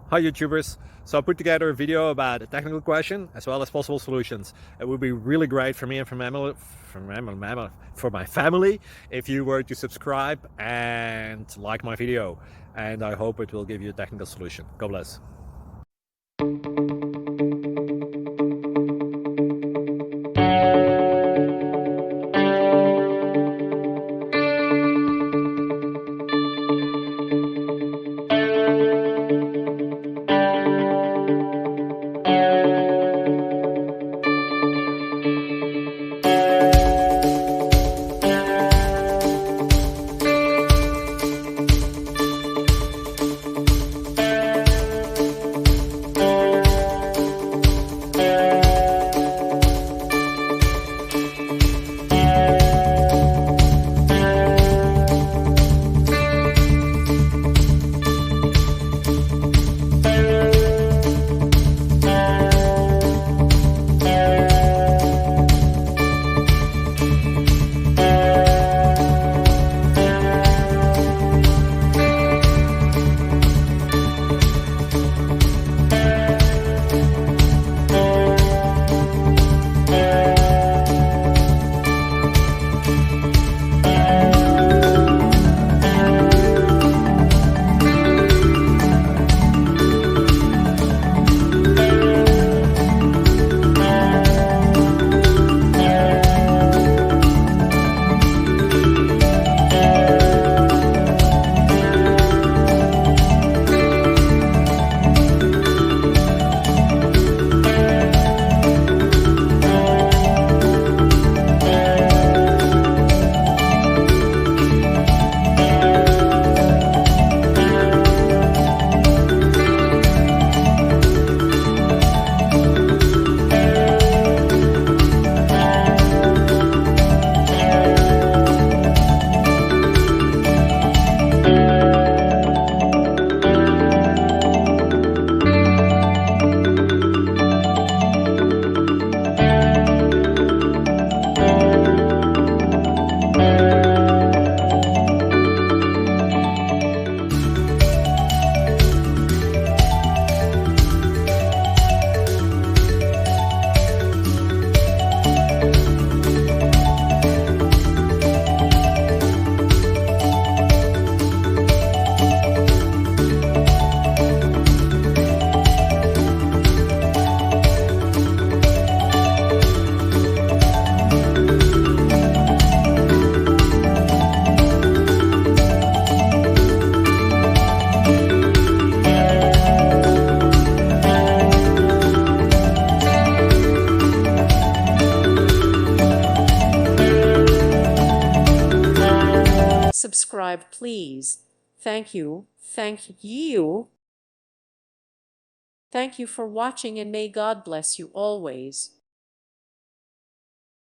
Hi YouTubers. So I put together a video about a technical question as well as possible solutions. It would be really great for me and for my family if you were to subscribe and like my video, and I hope it will give you a technical solution. God bless. Subscribe, please. Thank you. Thank you. Thank you for watching, and may God bless you always.